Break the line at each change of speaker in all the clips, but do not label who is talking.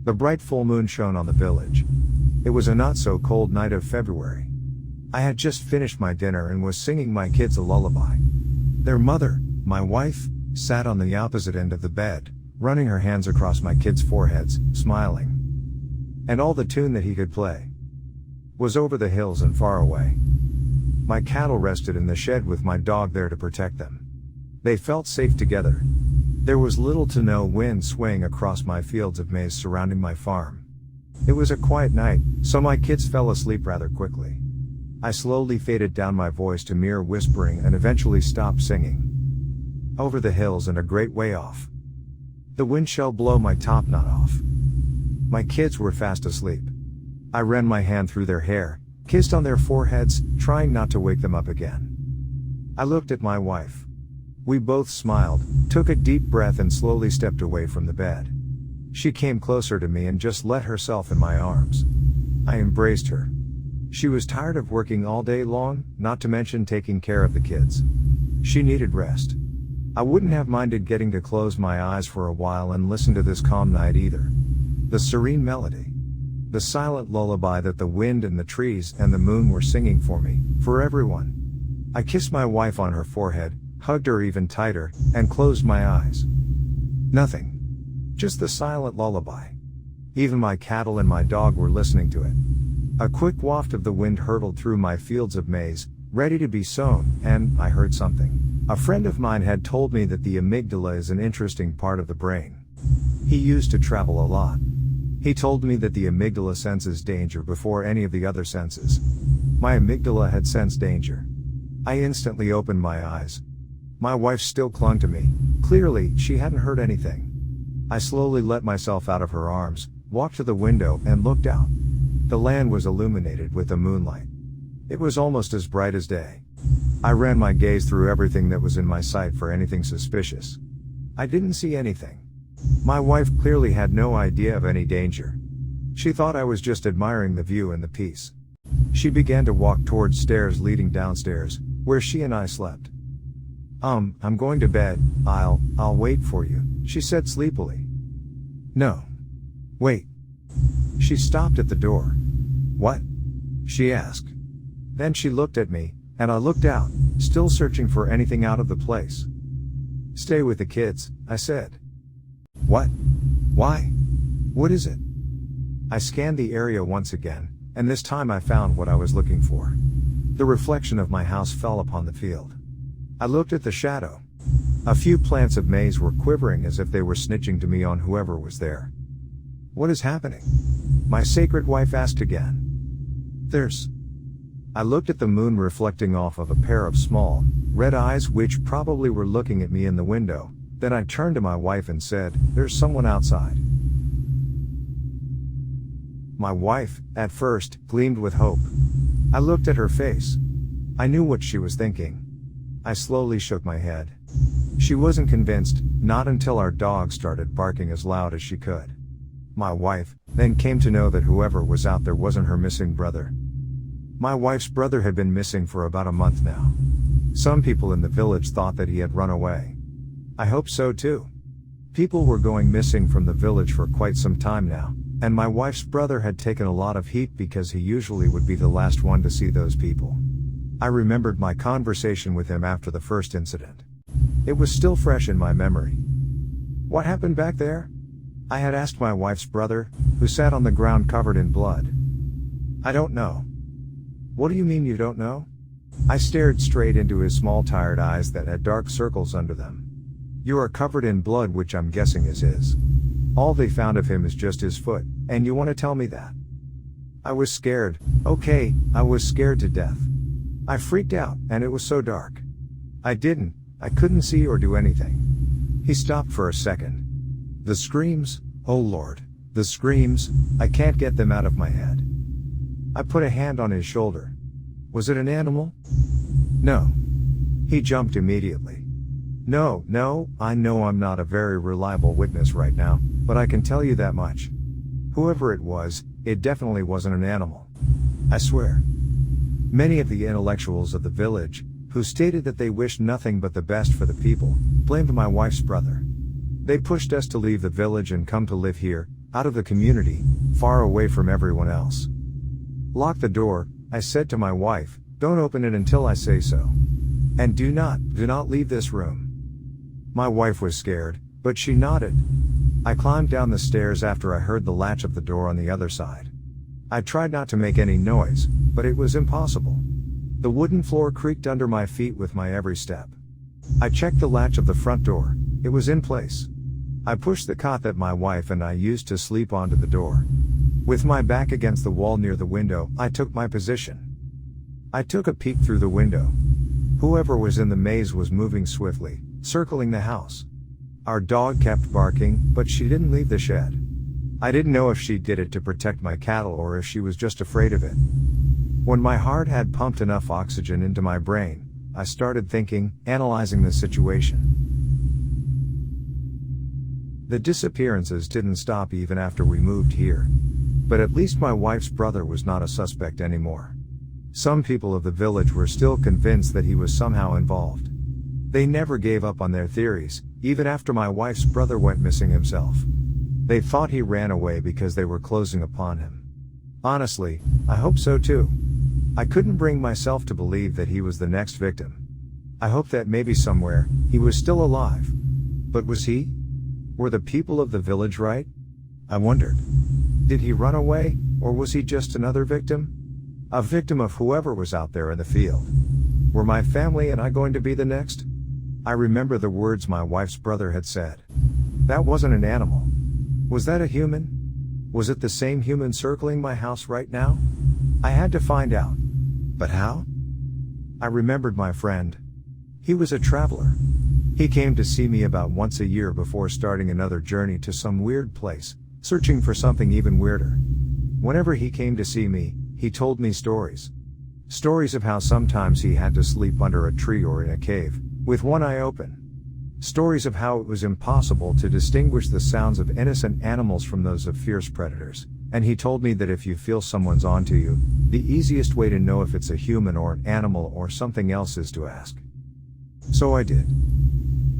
The bright full moon shone on the village. It was a not-so-cold night of February. I had just finished my dinner and was singing my kids a lullaby. Their mother, my wife, sat on the opposite end of the bed, running her hands across my kids' foreheads, smiling. And all the tune that he could play was Over the Hills and Far Away. My cattle rested in the shed with my dog there to protect them. They felt safe together. There was little to no wind swaying across my fields of maize surrounding my farm. It was a quiet night, so my kids fell asleep rather quickly. I slowly faded down my voice to mere whispering and eventually stopped singing. Over the hills and a great way off. The wind shall blow my top knot off. My kids were fast asleep. I ran my hand through their hair, kissed on their foreheads, trying not to wake them up again. I looked at my wife. We both smiled, took a deep breath and slowly stepped away from the bed. She came closer to me and just let herself in my arms. I embraced her. She was tired of working all day long, not to mention taking care of the kids. She needed rest. I wouldn't have minded getting to close my eyes for a while and listen to this calm night either. The serene melody. The silent lullaby that the wind and the trees and the moon were singing for me, for everyone. I kissed my wife on her forehead, hugged her even tighter, and closed my eyes. Nothing. Just the silent lullaby. Even my cattle and my dog were listening to it. A quick waft of the wind hurtled through my fields of maize, ready to be sown, and I heard something. A friend of mine had told me that the amygdala is an interesting part of the brain. He used to travel a lot. He told me that the amygdala senses danger before any of the other senses. My amygdala had sensed danger. I instantly opened my eyes. My wife still clung to me. Clearly, she hadn't heard anything. I slowly let myself out of her arms, walked to the window, and looked out. The land was illuminated with the moonlight. It was almost as bright as day. I ran my gaze through everything that was in my sight for anything suspicious. I didn't see anything. My wife clearly had no idea of any danger. She thought I was just admiring the view and the peace. She began to walk towards stairs leading downstairs, where she and I slept. I'm going to bed. I'll wait for you, she said sleepily. No. Wait. She stopped at the door. What? She asked. Then she looked at me, and I looked out, still searching for anything out of the place. Stay with the kids, I said. What? Why? What is it? I scanned the area once again, and this time I found what I was looking for. The reflection of my house fell upon the field. I looked at the shadow. A few plants of maize were quivering as if they were snitching to me on whoever was there. What is happening? My sacred wife asked again. I looked at the moon reflecting off of a pair of small, red eyes which probably were looking at me in the window. Then I turned to my wife and said, "There's someone outside." My wife, at first, gleamed with hope. I looked at her face. I knew what she was thinking. I slowly shook my head. She wasn't convinced, not until our dog started barking as loud as she could. My wife then came to know that whoever was out there wasn't her missing brother. My wife's brother had been missing for about a month now. Some people in the village thought that he had run away. I hope so too. People were going missing from the village for quite some time now, and my wife's brother had taken a lot of heat because he usually would be the last one to see those people. I remembered my conversation with him after the first incident. It was still fresh in my memory. What happened back there? I had asked my wife's brother, who sat on the ground covered in blood. I don't know. What do you mean you don't know? I stared straight into his small tired eyes that had dark circles under them. You are covered in blood, which I'm guessing is his. All they found of him is just his foot, and you want to tell me that? I was scared. Okay, I was scared to death. I freaked out, and it was so dark. I couldn't see or do anything. He stopped for a second. The screams, oh Lord, the screams, I can't get them out of my head. I put a hand on his shoulder. Was it an animal? No. He jumped immediately. No, I know I'm not a very reliable witness right now, but I can tell you that much. Whoever it was, it definitely wasn't an animal. I swear. Many of the intellectuals of the village, who stated that they wished nothing but the best for the people, blamed my wife's brother. They pushed us to leave the village and come to live here, out of the community, far away from everyone else. Lock the door, I said to my wife, don't open it until I say so. And do not leave this room. My wife was scared, but she nodded. I climbed down the stairs after I heard the latch of the door on the other side. I tried not to make any noise, but it was impossible. The wooden floor creaked under my feet with my every step. I checked the latch of the front door. It was in place. I pushed the cot that my wife and I used to sleep onto the door. With my back against the wall near the window, I took my position. I took a peek through the window. Whoever was in the maze was moving swiftly, circling the house. Our dog kept barking, but she didn't leave the shed. I didn't know if she did it to protect my cattle or if she was just afraid of it. When my heart had pumped enough oxygen into my brain, I started thinking, analyzing the situation. The disappearances didn't stop even after we moved here. But at least my wife's brother was not a suspect anymore. Some people of the village were still convinced that he was somehow involved. They never gave up on their theories, even after my wife's brother went missing himself. They thought he ran away because they were closing upon him. Honestly, I hope so too. I couldn't bring myself to believe that he was the next victim. I hoped that maybe somewhere, he was still alive. But was he? Were the people of the village right? I wondered. Did he run away, or was he just another victim? A victim of whoever was out there in the field. Were my family and I going to be the next? I remember the words my wife's brother had said. That wasn't an animal. Was that a human? Was it the same human circling my house right now? I had to find out. But how? I remembered my friend. He was a traveler. He came to see me about once a year before starting another journey to some weird place, searching for something even weirder. Whenever he came to see me, he told me stories. Stories of how sometimes he had to sleep under a tree or in a cave, with one eye open. Stories of how it was impossible to distinguish the sounds of innocent animals from those of fierce predators. And he told me that if you feel someone's onto you, the easiest way to know if it's a human or an animal or something else is to ask. So I did.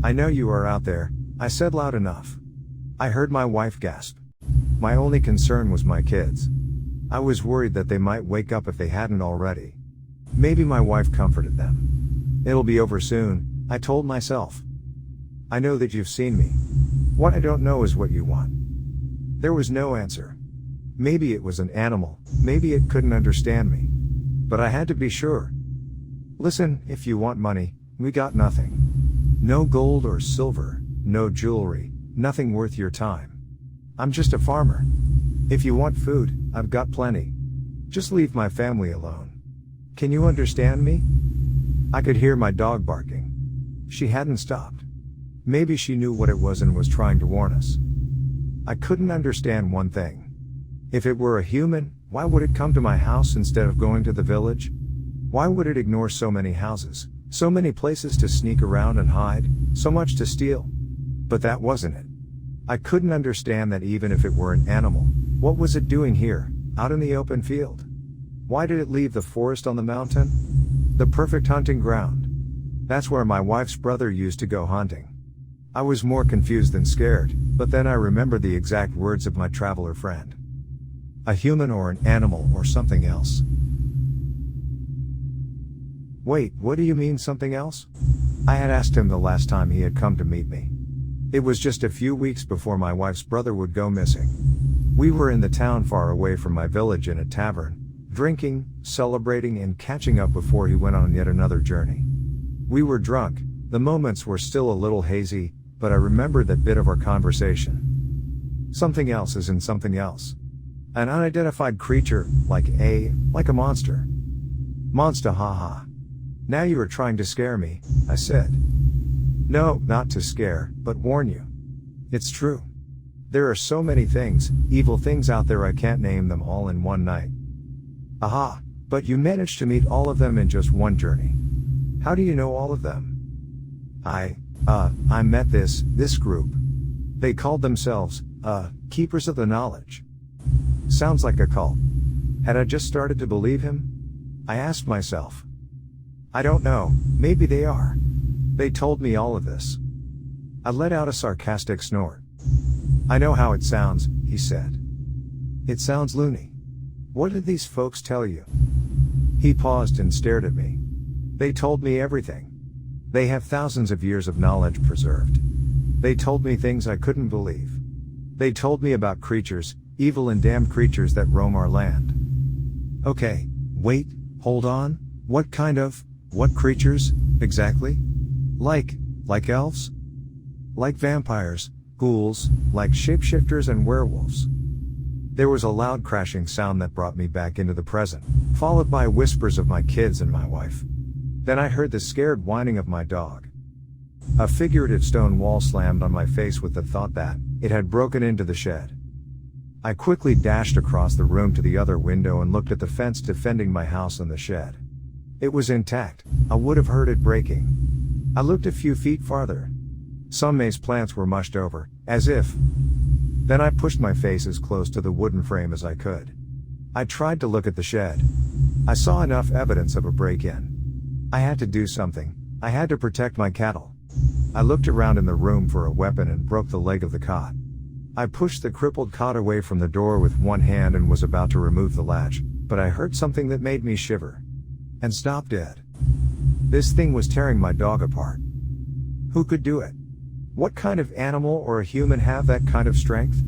I know you are out there, I said loud enough. I heard my wife gasp. My only concern was my kids. I was worried that they might wake up if they hadn't already. Maybe my wife comforted them. It'll be over soon, I told myself. I know that you've seen me. What I don't know is what you want. There was no answer. Maybe it was an animal, maybe it couldn't understand me. But I had to be sure. Listen, if you want money, we got nothing. No gold or silver, no jewelry, nothing worth your time. I'm just a farmer. If you want food, I've got plenty. Just leave my family alone. Can you understand me? I could hear my dog barking. She hadn't stopped. Maybe she knew what it was and was trying to warn us. I couldn't understand one thing. If it were a human, why would it come to my house instead of going to the village? Why would it ignore so many houses, so many places to sneak around and hide, so much to steal? But that wasn't it. I couldn't understand that even if it were an animal, what was it doing here, out in the open field? Why did it leave the forest on the mountain? The perfect hunting ground. That's where my wife's brother used to go hunting. I was more confused than scared, but then I remembered the exact words of my traveler friend. A human or an animal or something else. Wait, what do you mean something else? I had asked him the last time he had come to meet me. It was just a few weeks before my wife's brother would go missing. We were in the town far away from my village in a tavern, drinking, celebrating and catching up before he went on yet another journey. We were drunk, the moments were still a little hazy, but I remembered that bit of our conversation. Something else is in something else. An unidentified creature, like a monster. Monster, haha. Now you are trying to scare me, I said. No, not to scare, but warn you. It's true. There are so many things, evil things out there I can't name them all in one night. Aha, but you managed to meet all of them in just one journey. How do you know all of them? I met this group. They called themselves, Keepers of the Knowledge. Sounds like a cult. Had I just started to believe him? I asked myself. I don't know, maybe they are. They told me all of this. I let out a sarcastic snort. I know how it sounds, he said. It sounds loony. What did these folks tell you? He paused and stared at me. They told me everything. They have thousands of years of knowledge preserved. They told me things I couldn't believe. They told me about creatures, evil and damned creatures that roam our land. Okay, wait, hold on, what creatures, exactly? Like elves? Like vampires, ghouls, like shapeshifters and werewolves. There was a loud crashing sound that brought me back into the present, followed by whispers of my kids and my wife. Then I heard the scared whining of my dog. A figurative stone wall slammed on my face with the thought that it had broken into the shed. I quickly dashed across the room to the other window and looked at the fence defending my house and the shed. It was intact. I would have heard it breaking. I looked a few feet farther. Some maize plants were mushed over, as if. Then I pushed my face as close to the wooden frame as I could. I tried to look at the shed. I saw enough evidence of a break-in. I had to do something. I had to protect my cattle. I looked around in the room for a weapon and broke the leg of the cot. I pushed the crippled cot away from the door with one hand and was about to remove the latch, but I heard something that made me shiver. And stop dead. This thing was tearing my dog apart. Who could do it? What kind of animal or a human have that kind of strength?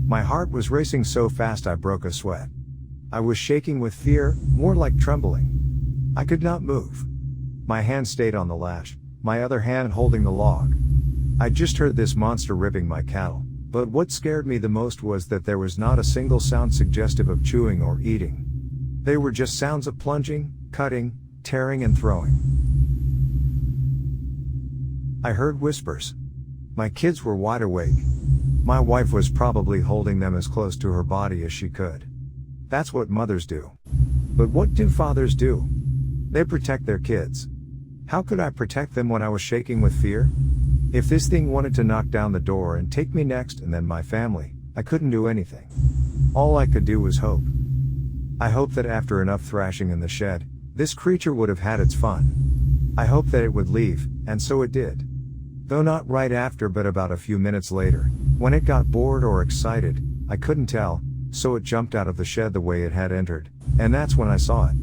My heart was racing so fast I broke a sweat. I was shaking with fear, more like trembling. I could not move. My hand stayed on the lash, my other hand holding the log. I just heard this monster ripping my cattle, but what scared me the most was that there was not a single sound suggestive of chewing or eating. They were just sounds of plunging, cutting, tearing and throwing. I heard whispers. My kids were wide awake. My wife was probably holding them as close to her body as she could. That's what mothers do. But what do fathers do? They protect their kids. How could I protect them when I was shaking with fear? If this thing wanted to knock down the door and take me next and then my family, I couldn't do anything. All I could do was hope. I hoped that after enough thrashing in the shed, this creature would have had its fun. I hoped that it would leave, and so it did. Though not right after but about a few minutes later, when it got bored or excited, I couldn't tell, so it jumped out of the shed the way it had entered, and that's when I saw it.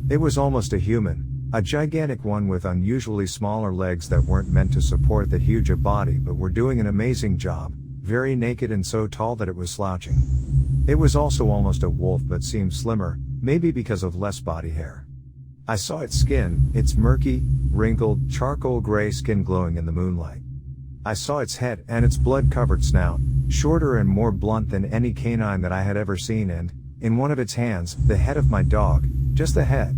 It was almost a human, a gigantic one with unusually smaller legs that weren't meant to support that huge a body but were doing an amazing job, very naked and so tall that it was slouching. It was also almost a wolf but seemed slimmer, maybe because of less body hair. I saw its skin, its murky, wrinkled, charcoal gray skin glowing in the moonlight. I saw its head and its blood-covered snout, shorter and more blunt than any canine that I had ever seen and, in one of its hands, the head of my dog, just the head.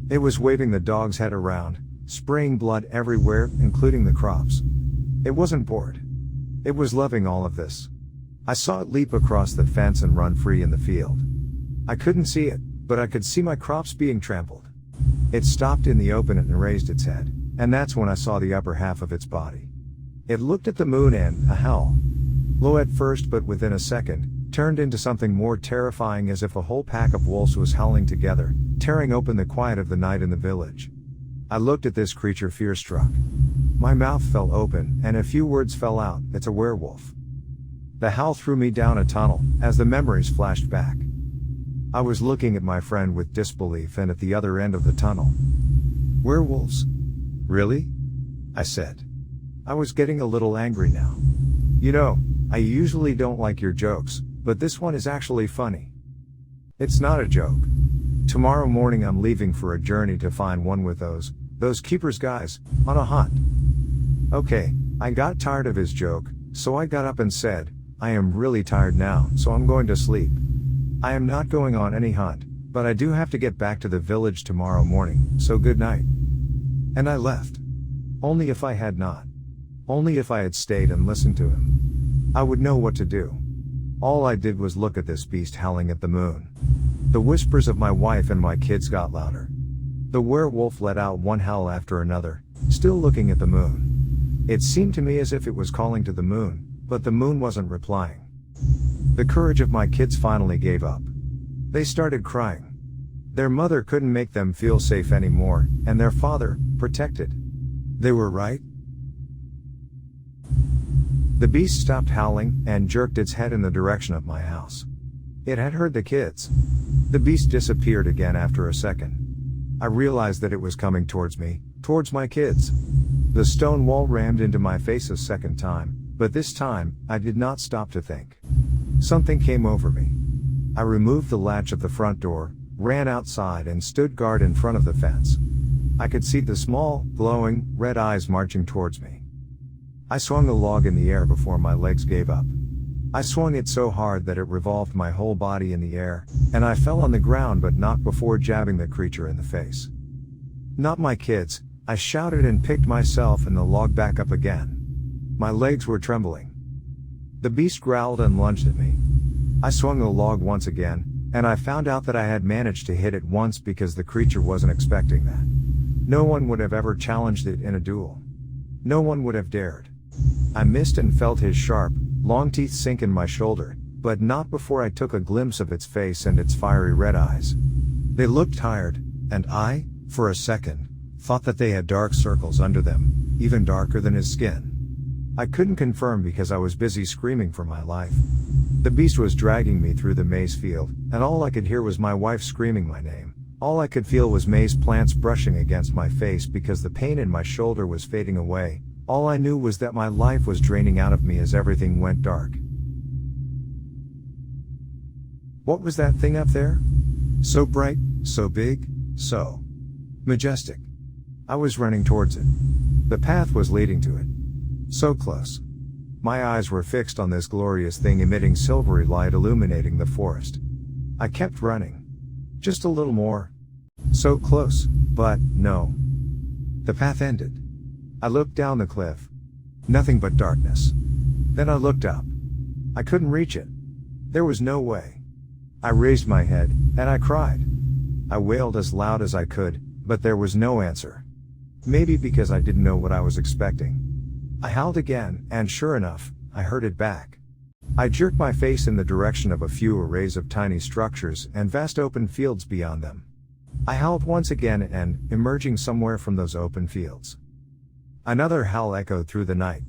It was waving the dog's head around, spraying blood everywhere, including the crops. It wasn't bored. It was loving all of this. I saw it leap across the fence and run free in the field. I couldn't see it, but I could see my crops being trampled. It stopped in the open and raised its head, and that's when I saw the upper half of its body. It looked at the moon and, a howl. Low at first but within a second, turned into something more terrifying as if a whole pack of wolves was howling together, tearing open the quiet of the night in the village. I looked at this creature fear-struck. My mouth fell open, and a few words fell out. It's a werewolf. The howl threw me down a tunnel, as the memories flashed back. I was looking at my friend with disbelief and at the other end of the tunnel. Werewolves? Really? I said. I was getting a little angry now. You know, I usually don't like your jokes, but this one is actually funny. It's not a joke. Tomorrow morning I'm leaving for a journey to find one with those keepers guys, on a hunt. Okay, I got tired of his joke, so I got up and said, I am really tired now, so I'm going to sleep. I am not going on any hunt, but I do have to get back to the village tomorrow morning, so good night. And I left. Only if I had not. Only if I had stayed and listened to him. I would know what to do. All I did was look at this beast howling at the moon. The whispers of my wife and my kids got louder. The werewolf let out one howl after another, still looking at the moon. It seemed to me as if it was calling to the moon, but the moon wasn't replying. The courage of my kids finally gave up. They started crying. Their mother couldn't make them feel safe anymore, and their father, protected. They were right. The beast stopped howling and jerked its head in the direction of my house. It had heard the kids. The beast disappeared again after a second. I realized that it was coming towards me, towards my kids. The stone wall rammed into my face a second time, but this time, I did not stop to think. Something came over me. I removed the latch of the front door, ran outside and stood guard in front of the fence. I could see the small, glowing, red eyes marching towards me. I swung the log in the air before my legs gave up. I swung it so hard that it revolved my whole body in the air, and I fell on the ground but not before jabbing the creature in the face. Not my kids, I shouted and picked myself and the log back up again. My legs were trembling. The beast growled and lunged at me. I swung the log once again, and I found out that I had managed to hit it once because the creature wasn't expecting that. No one would have ever challenged it in a duel. No one would have dared. I missed and felt his sharp, long teeth sink in my shoulder, but not before I took a glimpse of its face and its fiery red eyes. They looked tired, and I, for a second, thought that they had dark circles under them, even darker than his skin. I couldn't confirm because I was busy screaming for my life. The beast was dragging me through the maize field, and all I could hear was my wife screaming my name. All I could feel was maize plants brushing against my face because the pain in my shoulder was fading away. All I knew was that my life was draining out of me as everything went dark. What was that thing up there? So bright, so big, so majestic. I was running towards it. The path was leading to it. So close. My eyes were fixed on this glorious thing emitting silvery light illuminating the forest. I kept running. Just a little more. So close, but no. The path ended. I looked down the cliff. Nothing but darkness. Then I looked up. I couldn't reach it. There was no way. I raised my head, and I cried. I wailed as loud as I could, but there was no answer. Maybe because I didn't know what I was expecting. I howled again, and sure enough, I heard it back. I jerked my face in the direction of a few arrays of tiny structures and vast open fields beyond them. I howled once again and, emerging somewhere from those open fields, another howl echoed through the night.